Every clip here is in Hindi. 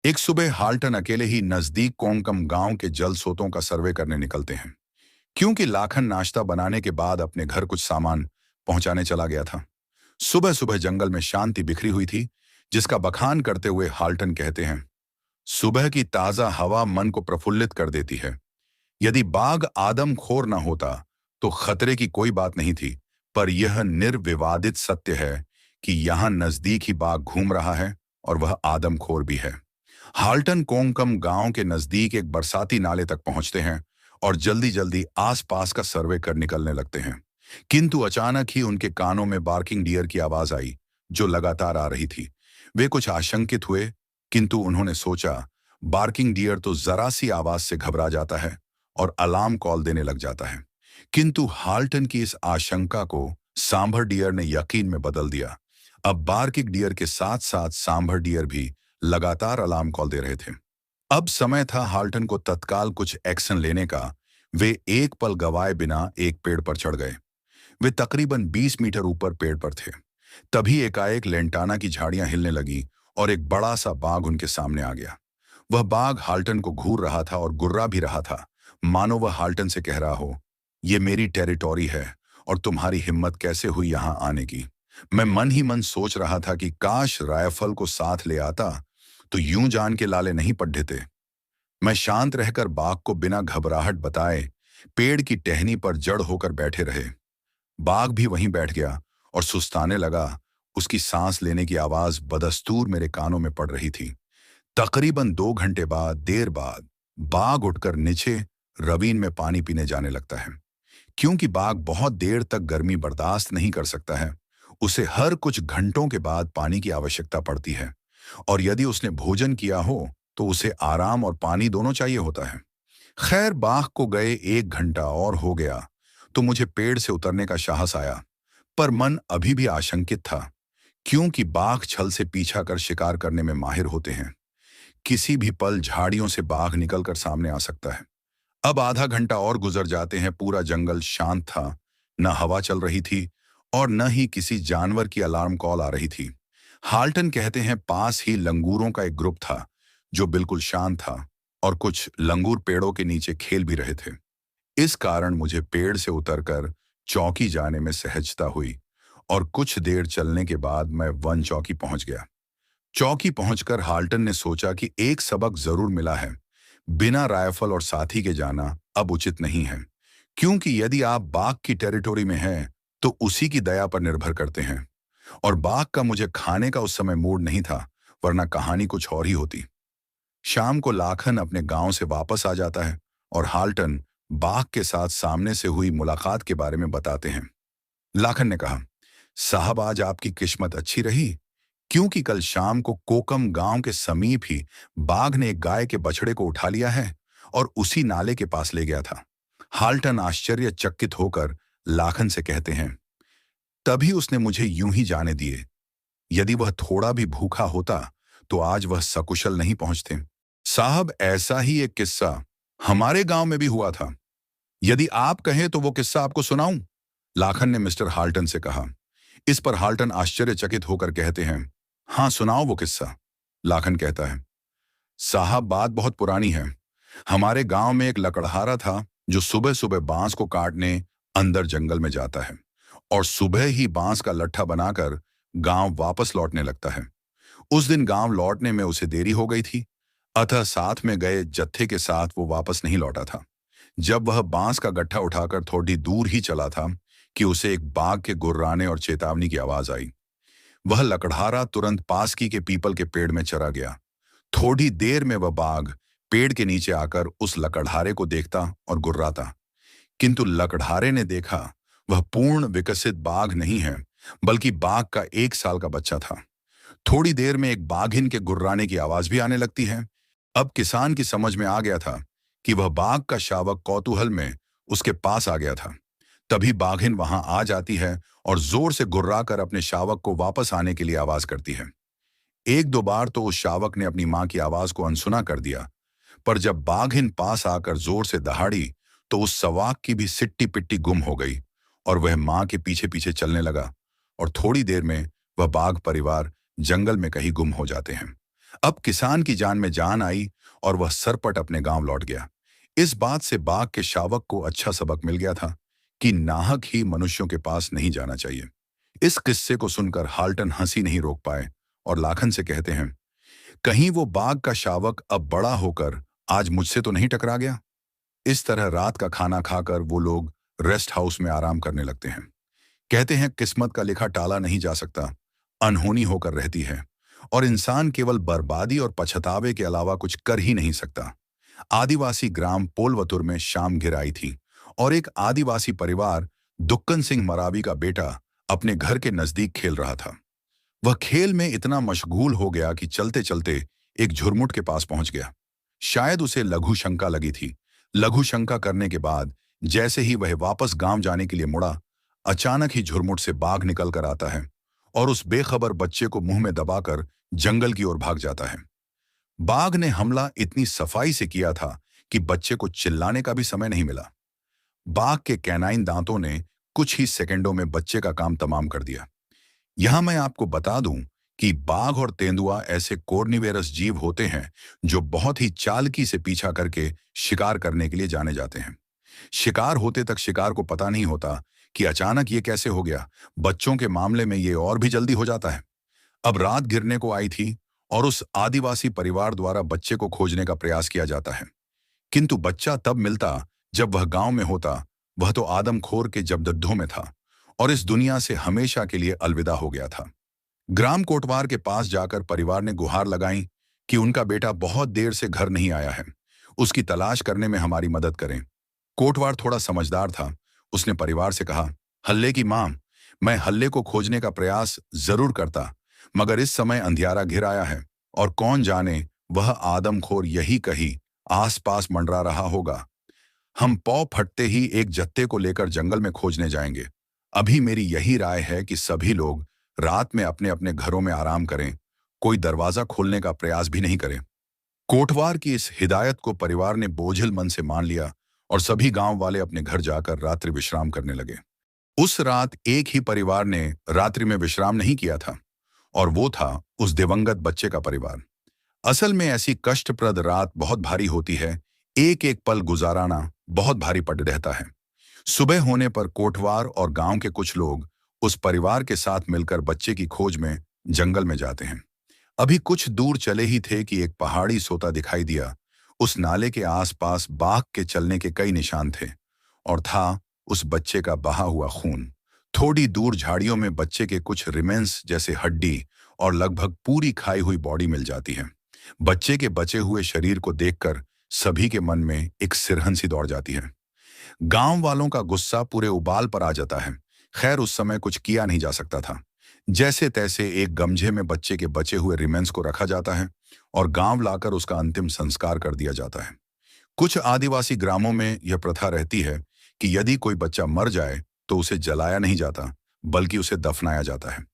एक सुबह हाल्टन अकेले ही नजदीक कोंकम गांव के जल स्रोतों का सर्वे करने निकलते हैं, क्योंकि लाखन नाश्ता बनाने के बाद अपने घर कुछ सामान पहुंचाने चला गया था। सुबह सुबह जंगल में शांति बिखरी हुई थी, जिसका बखान करते हुए हाल्टन कहते हैं, सुबह की ताजा हवा मन को प्रफुल्लित कर देती है। यदि बाघ आदमखोर न होता तो खतरे की कोई बात नहीं थी, पर यह निर्विवादित सत्य है कि यहाँ नजदीक ही बाघ घूम रहा है और वह आदमखोर भी है। हाल्टन कोंकम गांव के नजदीक एक बरसाती नाले तक पहुंचते हैं और जल्दी जल्दी आसपास का सर्वे कर निकलने लगते हैं। किंतु अचानक ही उनके कानों में बार्किंग डियर की आवाज आई, जो लगातार आ रही थी। वे कुछ आशंकित हुए, किंतु उन्होंने सोचा, बार्किंग डियर तो जरा सी आवाज से घबरा जाता है और अलार्म कॉल देने लग जाता है। किंतु हाल्टन की इस आशंका को सांभर डियर ने यकीन में बदल दिया। अब बार्किंग डियर के साथ साथ सांभर डियर भी लगातार अलार्म कॉल दे रहे थे। अब समय था हाल्टन को तत्काल कुछ एक्शन लेने का। वे एक पल गवाए बिना एक पेड़ पर चढ़ गए। वे तकरीबन 20 मीटर ऊपर पेड़ पर थे। तभी एकाएक लेंटाना की झाड़ियां हिलने लगी और एक बड़ा सा बाघ उनके सामने आ गया। वह बाघ हाल्टन को घूर रहा था और गुर्रा भी रहा था, मानो वह हाल्टन से कह रहा हो, ये मेरी टेरिटोरी है और तुम्हारी हिम्मत कैसे हुई यहां आने की। मैं मन ही मन सोच रहा था कि काश राइफल को साथ ले आता तो यूं जान के लाले नहीं पड्ढे थे। मैं शांत रहकर बाघ को बिना घबराहट बताए पेड़ की टहनी पर जड़ होकर बैठे रहे। बाघ भी वहीं बैठ गया और सुस्ताने लगा। उसकी सांस लेने की आवाज बदस्तूर मेरे कानों में पड़ रही थी। तकरीबन 2 घंटे बाद, देर बाद, बाघ उठकर नीचे रवीन में पानी पीने जाने लगता है। क्योंकि बाघ बहुत देर तक गर्मी बर्दाश्त नहीं कर सकता है, उसे हर कुछ घंटों के बाद पानी की आवश्यकता पड़ती है, और यदि उसने भोजन किया हो तो उसे आराम और पानी दोनों चाहिए होता है। खैर, बाघ को गए 1 घंटा और हो गया तो मुझे पेड़ से उतरने का साहस आया, पर मन अभी भी आशंकित था, क्योंकि बाघ छल से पीछा कर शिकार करने में माहिर होते हैं। किसी भी पल झाड़ियों से बाघ निकलकर सामने आ सकता है। अब आधा घंटा और गुजर जाते हैं। पूरा जंगल शांत था, न हवा चल रही थी और न ही किसी जानवर की अलार्म कॉल आ रही थी। हाल्टन कहते हैं, पास ही लंगूरों का एक ग्रुप था जो बिल्कुल शांत था, और कुछ लंगूर पेड़ों के नीचे खेल भी रहे थे। इस कारण मुझे पेड़ से उतरकर चौकी जाने में सहजता हुई और कुछ देर चलने के बाद मैं वन चौकी पहुंच गया। चौकी पहुंचकर हाल्टन ने सोचा कि एक सबक जरूर मिला है, बिना राइफल और साथी के जाना अब उचित नहीं है, क्योंकि यदि आप बाघ की टेरिटोरी में हैं तो उसी की दया पर निर्भर करते हैं, और बाघ का मुझे खाने का उस समय मूड नहीं था, वरना कहानी कुछ और ही होती। शाम को लाखन अपने गांव से वापस आ जाता है और हाल्टन बाघ के साथ सामने से हुई मुलाकात के बारे में बताते हैं। लाखन ने कहा, साहब, आज आपकी किस्मत अच्छी रही, क्योंकि कल शाम को कोकम गांव के समीप ही बाघ ने एक गाय के बछड़े को उठा लिया है और उसी नाले के पास ले गया था। हाल्टन आश्चर्यचकित होकर लाखन से कहते हैं, तभी उसने मुझे यूं ही जाने दिए। यदि वह थोड़ा भी भूखा होता तो आज वह सकुशल नहीं पहुंचते। साहब, ऐसा ही एक किस्सा हमारे गांव में भी हुआ था। यदि आप कहें तो वो किस्सा आपको सुनाऊं? लाखन ने मिस्टर हाल्टन से कहा। इस पर हाल्टन आश्चर्यचकित होकर कहते हैं, हाँ, सुनाओ वो किस्सा। लाखन कहता है, साहब, बात बहुत पुरानी है। हमारे गांव में एक लकड़हारा था जो सुबह सुबह बांस को काटने अंदर जंगल में जाता है और सुबह ही बांस का लट्ठा बनाकर गांव वापस लौटने लगता है। उस दिन गांव लौटने में उसे देरी हो गई थी, अतः साथ में गए जत्थे के साथ वो वापस नहीं लौटा था। जब वह बांस का गट्ठा उठाकर थोड़ी दूर ही चला था कि उसे एक बाघ के गुर्राने और चेतावनी की आवाज आई। वह लकड़हारा तुरंत पास की के पीपल के पेड़ में चरा गया। थोड़ी देर में वह बाघ पेड़ के नीचे आकर उस लकड़हारे को देखता और गुर्राता, किंतु लकड़हारे ने देखा वह पूर्ण विकसित बाघ नहीं है, बल्कि बाघ का 1 साल का बच्चा था। थोड़ी देर में एक बाघिन के गुर्राने की आवाज भी आने लगती है। अब किसान की समझ में आ गया था कि वह बाघ का शावक कौतूहल में उसके पास आ गया था। तभी बाघिन वहां आ जाती है और जोर से गुर्राकर अपने शावक को वापस आने के लिए आवाज करती है। 1-2 बार तो उस शावक ने अपनी मां की आवाज को अनसुना कर दिया, पर जब बाघिन पास आकर जोर से दहाड़ी तो उस सवाक की भी सिट्टी पिट्टी गुम हो गई और वह मां के पीछे पीछे चलने लगा, और थोड़ी देर में वह बाघ परिवार जंगल में कहीं गुम हो जाते हैं। अब किसान की जान में जान आई और वह सरपट अपने गांव लौट गया। इस बात से बाघ के शावक को अच्छा सबक मिल गया था कि नाहक ही मनुष्यों के पास नहीं जाना चाहिए। इस किस्से को सुनकर हाल्टन हंसी नहीं रोक पाए और लाखन से कहते हैं, कहीं वो बाघ का शावक अब बड़ा होकर आज मुझसे तो नहीं टकरा गया। इस तरह रात का खाना खाकर वो लोग रेस्ट हाउस में आराम करने लगते हैं। कहते हैं किस्मत का लिखा टाला नहीं जा सकता, अनहोनी होकर रहती है और इंसान केवल बर्बादी और पछतावे के अलावा कुछ कर ही नहीं सकता। आदिवासी ग्राम पोलवतुर में शाम घिर आई थी और एक आदिवासी परिवार दुक्कन सिंह मरावी का बेटा अपने घर के नजदीक खेल रहा था। वह खेल में इतना मशगूल हो गया कि चलते चलते एक झुरमुट के पास पहुंच गया। शायद उसे लघु शंका लगी थी। लघु शंका करने के बाद जैसे ही वह वापस गांव जाने के लिए मुड़ा, अचानक ही झुरमुट से बाघ निकल कर आता है और उस बेखबर बच्चे को मुंह में दबाकर जंगल की ओर भाग जाता है। बाघ ने हमला इतनी सफाई से किया था कि बच्चे को चिल्लाने का भी समय नहीं मिला। बाघ के कैनाइन दांतों ने कुछ ही सेकंडों में बच्चे का काम तमाम कर दिया। यहां मैं आपको बता दूं कि बाघ और तेंदुआ ऐसे कोर्निवेरस जीव होते हैं जो बहुत ही चालाकी से पीछा करके शिकार करने के लिए जाने जाते हैं। शिकार होते तक शिकार को पता नहीं होता कि अचानक ये कैसे हो गया। बच्चों के मामले में ये और भी जल्दी हो जाता है। अब रात गिरने को आई थी और उस आदिवासी परिवार द्वारा बच्चे को खोजने का प्रयास किया जाता है, किंतु बच्चा तब मिलता जब वह गांव में होता। वह तो आदमखोर के जबदद्दों में था और इस दुनिया से हमेशा के लिए अलविदा हो गया था। ग्राम कोटवार के पास जाकर परिवार ने गुहार लगाई कि उनका बेटा बहुत देर से घर नहीं आया है, उसकी तलाश करने में हमारी मदद करें। कोटवार थोड़ा समझदार था। उसने परिवार से कहा, हल्ले की मां, मैं हल्ले को खोजने का प्रयास जरूर करता, मगर इस समय अंधियारा घिर आया है और कौन जाने वह आदमखोर यही कहीं आसपास मंडरा रहा होगा। हम पौ फटते ही एक जत्थे को लेकर जंगल में खोजने जाएंगे। अभी मेरी यही राय है कि सभी लोग रात में अपने अपने घरों में आराम करें, कोई दरवाजा खोलने का प्रयास भी नहीं करें। कोटवार की इस हिदायत को परिवार ने बोझिल मन से मान लिया और सभी गांव वाले अपने घर जाकर रात्रि विश्राम करने लगे। उस रात एक ही परिवार ने रात्रि में विश्राम नहीं किया था और वो था उस दिवंगत बच्चे का परिवार। असल में ऐसी कष्टप्रद रात बहुत भारी होती है, एक एक पल गुजाराना बहुत भारी पड़ रहता है। सुबह होने पर कोटवार और गांव के कुछ लोग उस परिवार के साथ मिलकर बच्चे की खोज में जंगल में जाते हैं। अभी कुछ दूर चले ही थे कि एक पहाड़ी सोता दिखाई दिया। उस नाले के आसपास बाघ के चलने के कई निशान थे और था उस बच्चे का बहा हुआ खून। थोड़ी दूर झाड़ियों में बच्चे के कुछ रिमेन्स जैसे हड्डी और लगभग पूरी खाई हुई बॉडी मिल जाती है। बच्चे के बचे हुए शरीर को देखकर सभी के मन में एक सिरहन सी दौड़ जाती है। गांव वालों का गुस्सा पूरे उबाल पर आ जाता है। खैर उस समय कुछ किया नहीं जा सकता था। जैसे तैसे एक गमझे में बच्चे के बचे हुए रिमेन्स को रखा जाता है और गांव लाकर उसका अंतिम संस्कार कर दिया जाता है। कुछ आदिवासी ग्रामों में यह प्रथा रहती है कि यदि कोई बच्चा मर जाए तो उसे जलाया नहीं जाता, बल्कि उसे दफनाया जाता है।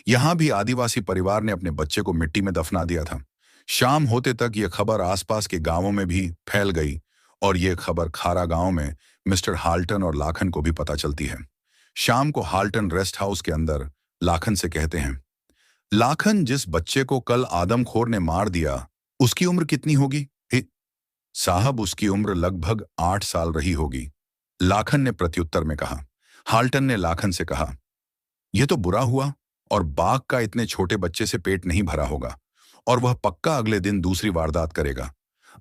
यहां भी आदिवासी परिवार ने अपने बच्चे को मिट्टी में दफना दिया था। शाम होते तक यह खबर आसपास के गांवों में भी फैल गई और यह खबर खारा गांव में मिस्टर हाल्टन और लाखन को भी पता चलती है। शाम को हाल्टन रेस्ट हाउस के अंदर लाखन से कहते हैं, लाखन, जिस बच्चे को कल आदमखोर ने मार दिया उसकी उम्र कितनी होगी? साहब, उसकी उम्र लगभग 8 साल रही होगी, लाखन ने प्रत्युत्तर में कहा। हाल्टन ने लाखन से कहा, यह तो बुरा हुआ और बाघ का इतने छोटे बच्चे से पेट नहीं भरा होगा और वह पक्का अगले दिन दूसरी वारदात करेगा।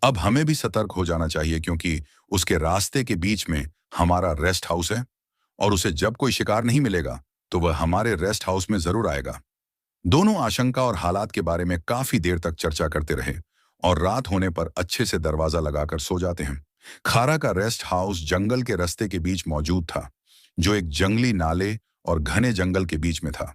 अब हमें भी सतर्क हो जाना चाहिए क्योंकि उसके रास्ते के बीच में हमारा रेस्ट हाउस है और उसे जब कोई शिकार नहीं मिलेगा तो वह हमारे रेस्ट हाउस में जरूर आएगा। दोनों आशंका और हालात के बारे में काफी देर तक चर्चा करते रहे और रात होने पर अच्छे से दरवाजा लगाकर सो जाते हैं। खारा का रेस्ट हाउस जंगल के रास्ते के बीच मौजूद था, जो एक जंगली नाले और घने जंगल के बीच में था।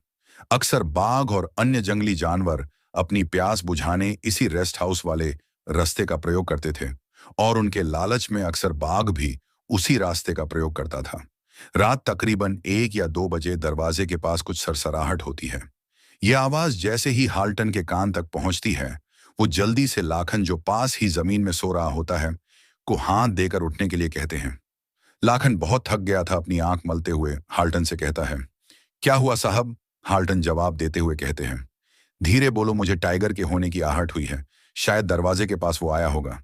अक्सर बाघ और अन्य जंगली जानवर अपनी प्यास बुझाने इसी रेस्ट हाउस वाले रास्ते का प्रयोग करते थे और उनके लालच में अक्सर बाघ भी उसी रास्ते का प्रयोग करता था। रात तकरीबन 1 या 2 बजे दरवाजे के पास कुछ सरसराहट होती है। यह आवाज जैसे ही हाल्टन के कान तक पहुंचती है, वो जल्दी से लाखन, जो पास ही जमीन में सो रहा होता है, को हाथ देकर उठने के लिए कहते हैं। लाखन बहुत थक गया था। अपनी आंख मलते हुए हाल्टन से कहता है, क्या हुआ साहब? हाल्टन जवाब देते हुए कहते हैं, धीरे बोलो, मुझे टाइगर के होने की आहट हुई है। शायद दरवाजे के पास वो आया होगा।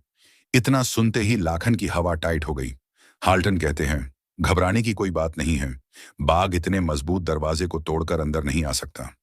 इतना सुनते ही लाखन की हवा टाइट हो गई। हाल्टन कहते हैं, घबराने की कोई बात नहीं है। बाघ इतने मजबूत दरवाजे को तोड़कर अंदर नहीं आ सकता।